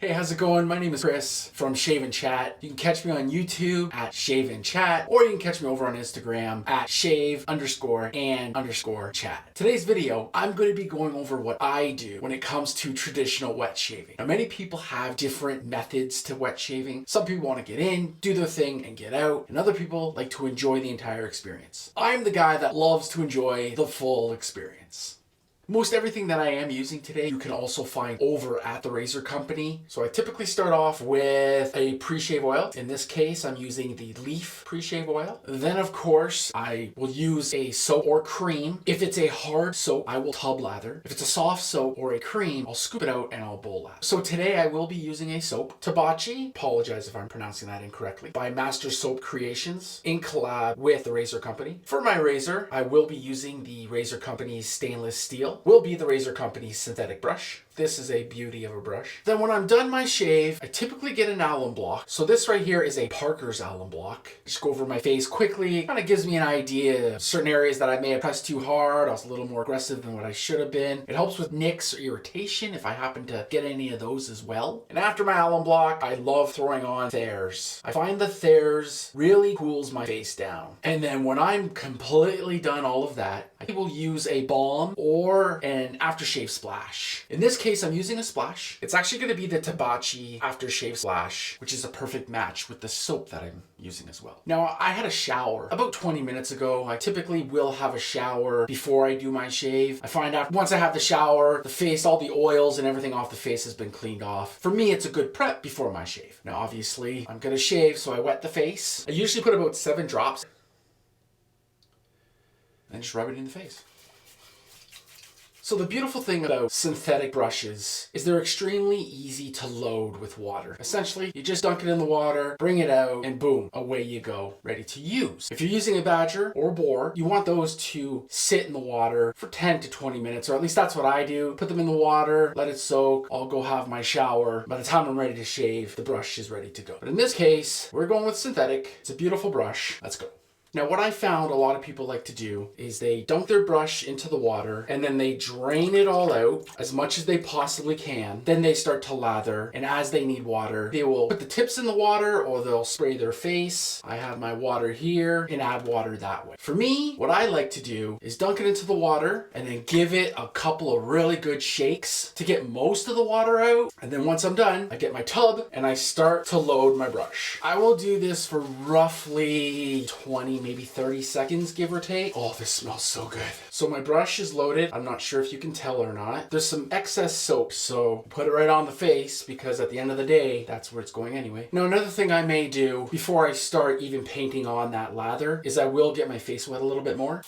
Hey, how's it going? My name is Chris from Shave and Chat. You can catch me on YouTube at Shave and Chat, or you can catch me over on Instagram at shave_and_chat. Today's video, I'm going to be going over what I do when it comes to traditional wet shaving. Now, many people have different methods to wet shaving. Some people want to get in, do their thing, and get out, and other people like to enjoy the entire experience. I'm the guy that loves to enjoy the full experience. Most everything that I am using today, you can also find over at the razor company. So I typically start off with a pre-shave oil. In this case, I'm using the Leaf pre-shave oil. Then of course, I will use a soap or cream. If it's a hard soap, I will tub lather. If it's a soft soap or a cream, I'll scoop it out and I'll bowl lather. So today I will be using a soap, Tabacchi, apologize if I'm pronouncing that incorrectly, by Master Soap Creations in collab with the razor company. For my razor, I will be using the razor company's stainless steel. Will be the razor company's synthetic brush. This is a beauty of a brush. Then when I'm done my shave, I typically get an alum block. So this right here is a Parker's alum block. Just go over my face quickly. Kind of gives me an idea of certain areas that I may have pressed too hard. I was a little more aggressive than what I should have been. It helps with nicks or irritation if I happen to get any of those as well. And after my alum block, I love throwing on Thayers. I find the Thayers really cools my face down. And then when I'm completely done all of that, I will use a balm or an aftershave splash. In this case, I'm using a splash. It's actually going to be the Tabacchi aftershave splash, which is a perfect match with the soap that I'm using as well. Now, I had a shower about 20 minutes ago. I typically will have a shower before I do my shave. I find out once I have the shower, the face, all the oils and everything off the face has been cleaned off. For me, it's a good prep before my shave. Now, obviously, I'm going to shave, so I wet the face. I usually put about 7 drops and just rub it in the face. So the beautiful thing about synthetic brushes is they're extremely easy to load with water. Essentially, you just dunk it in the water, bring it out, and boom, away you go, ready to use. If you're using a badger or boar, you want those to sit in the water for 10 to 20 minutes, or at least that's what I do. Put them in the water, let it soak, I'll go have my shower. By the time I'm ready to shave, the brush is ready to go. But in this case, we're going with synthetic. It's a beautiful brush. Let's go. Now, what I found a lot of people like to do is they dunk their brush into the water and then they drain it all out as much as they possibly can. Then they start to lather, and as they need water, they will put the tips in the water or they'll spray their face. I have my water here and add water that way. For me, what I like to do is dunk it into the water and then give it a couple of really good shakes to get most of the water out. And then once I'm done, I get my tub and I start to load my brush. I will do this for roughly 20, maybe 30 seconds, give or take. Oh, this smells so good. So my brush is loaded. I'm not sure if you can tell or not. There's some excess soap, so put it right on the face because at the end of the day, that's where it's going anyway. Now, another thing I may do before I start even painting on that lather is I will get my face wet a little bit more.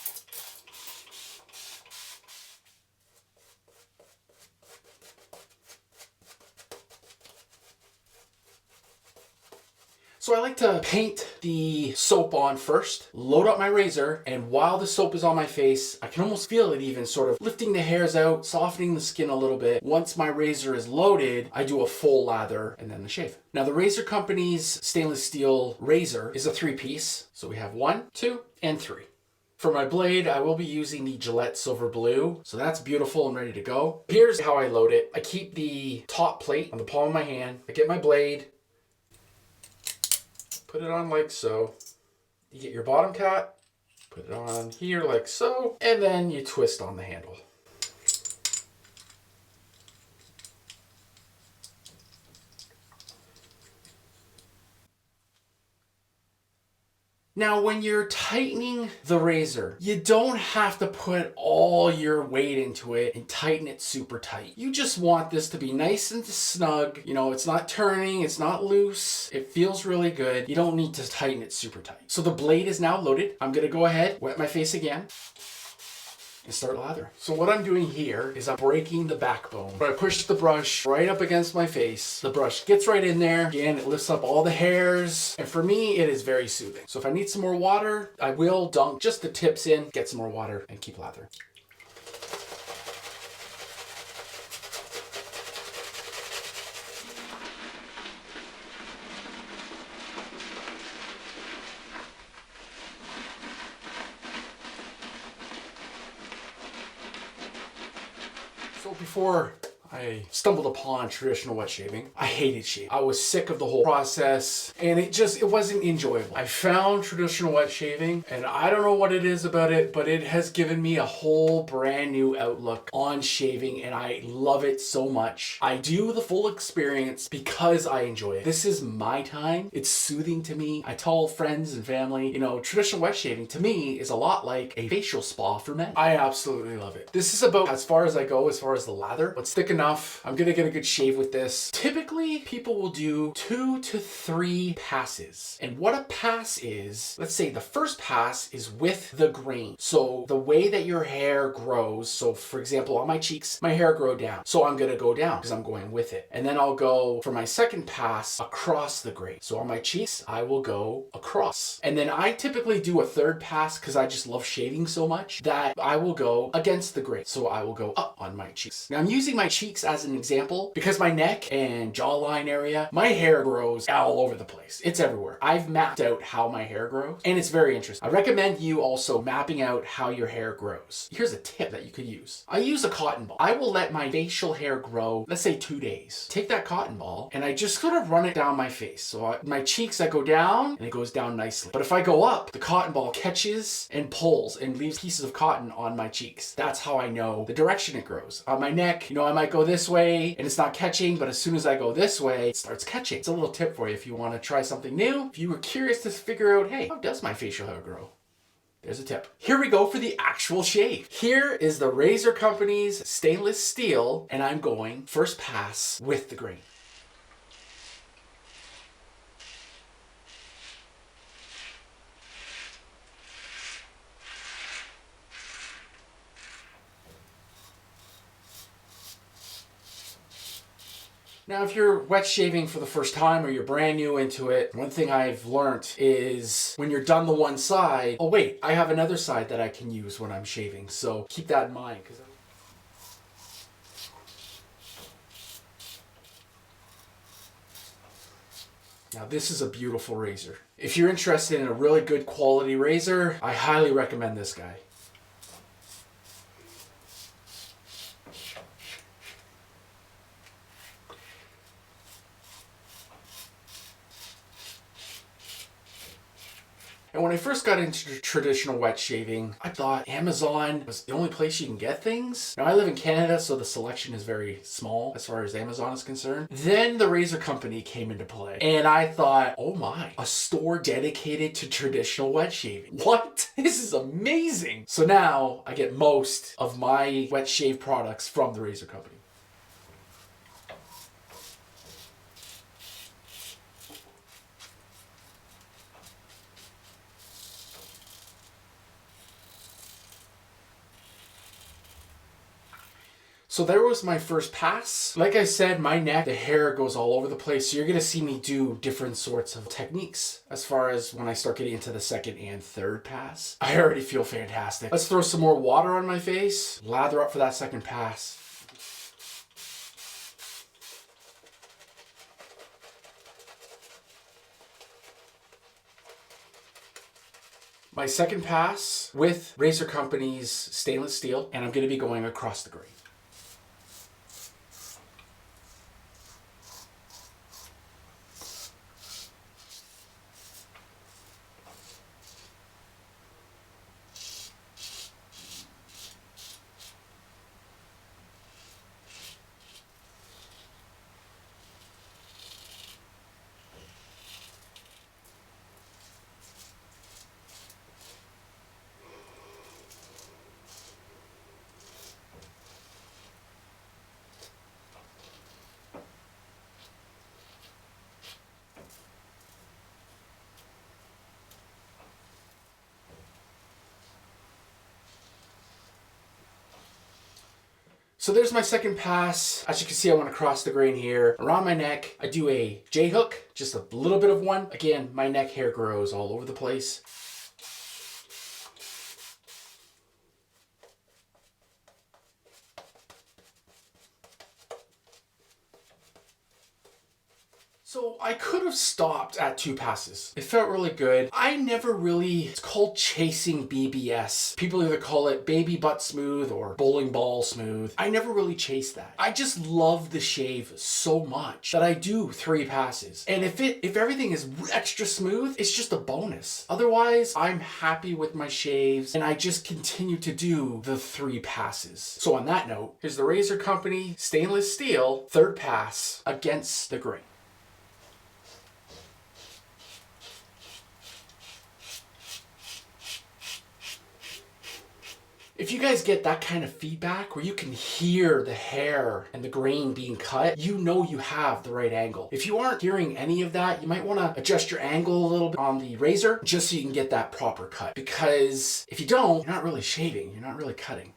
So I like to paint the soap on first, load up my razor, and while the soap is on my face, I can almost feel it even sort of lifting the hairs out, softening the skin a little bit. Once my razor is loaded, I do a full lather and then the shave. Now, the razor company's stainless steel razor is a 3-piece. So we have 1, 2, and 3. For my blade, I will be using the Gillette Silver Blue. So that's beautiful and ready to go. Here's how I load it. I keep the top plate on the palm of my hand. I get my blade, put it on like so. You get your bottom cap, put it on here like so, and then you twist on the handle. Now, when you're tightening the razor, you don't have to put all your weight into it and tighten it super tight. You just want this to be nice and snug. You know, it's not turning, it's not loose. It feels really good. You don't need to tighten it super tight. So the blade is now loaded. I'm gonna go ahead, wet my face again, and start lathering. So what I'm doing here is I'm breaking the backbone. But I push the brush right up against my face. The brush gets right in there. Again, it lifts up all the hairs. And for me, it is very soothing. So if I need some more water, I will dunk just the tips in, get some more water, and keep lathering. So before I stumbled upon traditional wet shaving. I hated shaving. I was sick of the whole process and it wasn't enjoyable. I found traditional wet shaving and I don't know what it is about it, but it has given me a whole brand new outlook on shaving and I love it so much. I do the full experience because I enjoy it. This is my time. It's soothing to me. I tell friends and family, you know, traditional wet shaving to me is a lot like a facial spa for men. I absolutely love it. This is about as far as I go as far as the lather. What's thick enough? I'm gonna get a good shave with this. Typically, people will do 2 to 3 passes. And what a pass is, let's say the first pass is with the grain. So the way that your hair grows, so for example, on my cheeks, my hair grow down. So I'm gonna go down because I'm going with it. And then I'll go for my second pass across the grain. So on my cheeks, I will go across. And then I typically do a third pass because I just love shaving so much that I will go against the grain. So I will go up on my cheeks. Now I'm using my cheeks as an example because my neck and jawline area, my hair grows all over the place. It's everywhere. I've mapped out how my hair grows and it's very interesting. I recommend you also mapping out how your hair grows. Here's a tip that you could use. I use a cotton ball. I will let my facial hair grow, let's say 2 days. Take that cotton ball and I just sort of run it down my face. So my cheeks, I go down and it goes down nicely. But if I go up, the cotton ball catches and pulls and leaves pieces of cotton on my cheeks. That's how I know the direction it grows. On my neck, you know, I might go this way and it's not catching, but as soon as I go this way, it starts catching. It's a little tip for you if you want to try something new. If you were curious to figure out, hey, how does my facial hair grow? There's a tip. Here we go for the actual shave. Here is the Razor Company's stainless steel, and I'm going first pass with the grain. Now, if you're wet shaving for the first time or you're brand new into it, one thing I've learned is when you're done the one side, oh wait, I have another side that I can use when I'm shaving. So keep that in mind. Now this is a beautiful razor. If you're interested in a really good quality razor, I highly recommend this guy. And when I first got into traditional wet shaving, I thought Amazon was the only place you can get things. Now I live in Canada, so the selection is very small as far as Amazon is concerned. Then the Razor Company came into play and I thought, oh my, a store dedicated to traditional wet shaving. What? This is amazing. So now I get most of my wet shave products from the Razor Company. So there was my first pass. Like I said, my neck, the hair goes all over the place. So you're gonna see me do different sorts of techniques as far as when I start getting into the second and third pass. I already feel fantastic. Let's throw some more water on my face, lather up for that second pass. My second pass with Razor Company's stainless steel, and I'm gonna be going across the grain. So there's my second pass. As you can see, I want to cross the grain here. Around my neck, I do a J-hook, just a little bit of one. Again, my neck hair grows all over the place. So I could have stopped at 2 passes. It felt really good. I never really, it's called chasing BBS. People either call it baby butt smooth or bowling ball smooth. I never really chased that. I just love the shave so much that I do 3 passes. And if everything is extra smooth, it's just a bonus. Otherwise, I'm happy with my shaves and I just continue to do the 3 passes. So on that note, here's the Razor Company stainless steel 3rd pass against the grain. If you guys get that kind of feedback where you can hear the hair and the grain being cut, you know you have the right angle. If you aren't hearing any of that, you might want to adjust your angle a little bit on the razor just so you can get that proper cut. Because if you don't, you're not really shaving, you're not really cutting.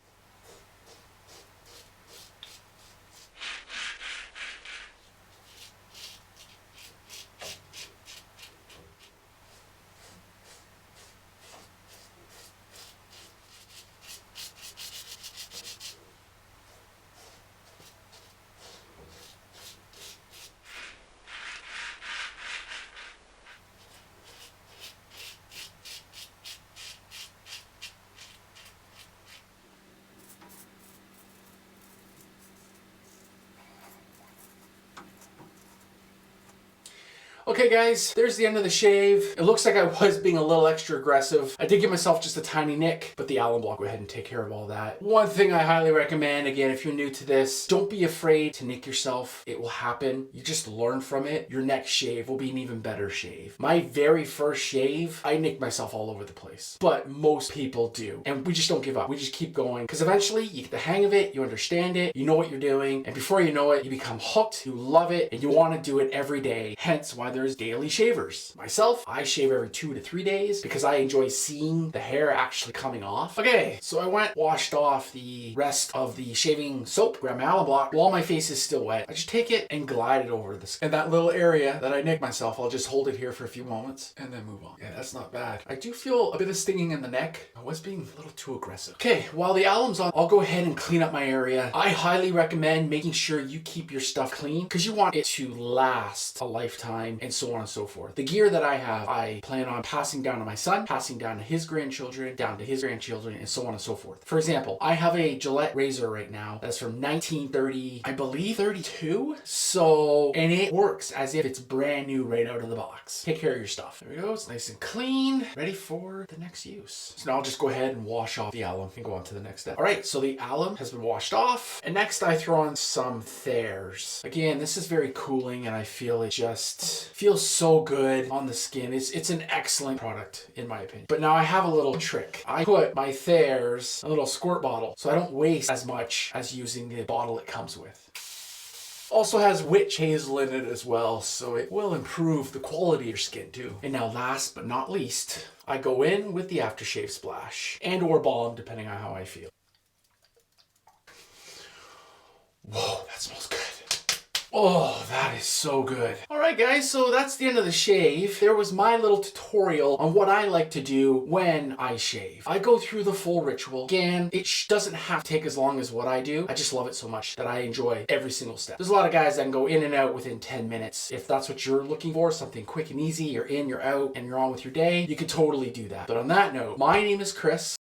Okay guys, there's the end of the shave. It looks like I was being a little extra aggressive. I did give myself just a tiny nick, but the alum block, go ahead and take care of all that. One thing I highly recommend, again, if you're new to this, don't be afraid to nick yourself. It will happen. You just learn from it. Your next shave will be an even better shave. My very first shave, I nicked myself all over the place, but most people do. And we just don't give up. We just keep going because eventually you get the hang of it, you understand it, you know what you're doing, and before you know it, you become hooked, you love it, and you want to do it every day. Hence why there's daily shavers. Myself, I shave every 2 to 3 days because I enjoy seeing the hair actually coming off. Okay, so I washed off the rest of the shaving soap, grab my alum block. While my face is still wet, I just take it and glide it over this. And that little area that I nicked myself, I'll just hold it here for a few moments and then move on. Yeah, that's not bad. I do feel a bit of stinging in the neck. I was being a little too aggressive. Okay, while the alum's on, I'll go ahead and clean up my area. I highly recommend making sure you keep your stuff clean because you want it to last a lifetime and so on and so forth. The gear that I have, I plan on passing down to my son, passing down to his grandchildren, down to his grandchildren, and so on and so forth. For example, I have a Gillette razor right now that's from 1930, I believe 32. So, and it works as if it's brand new right out of the box. Take care of your stuff. There we go. It's nice and clean, ready for the next use. So now I'll just go ahead and wash off the alum and go on to the next step. All right, so the alum has been washed off. And next I throw on some Thayers. Again, this is very cooling and I feel it just feels so good on the skin. It's an excellent product in my opinion. But now I have a little trick. I put my Thayers in a little squirt bottle so I don't waste as much as using the bottle it comes with. Also has witch hazel in it as well, so it will improve the quality of your skin too. And now last but not least, I go in with the aftershave splash and or balm depending on how I feel. Whoa, that smells good. Oh, that is so good. All right, guys, so that's the end of the shave. There was my little tutorial on what I like to do when I shave. I go through the full ritual. Again, it doesn't have to take as long as what I do. I just love it so much that I enjoy every single step. There's a lot of guys that can go in and out within 10 minutes. If that's what you're looking for, something quick and easy, you're in, you're out, and you're on with your day, you can totally do that. But on that note, my name is Chris.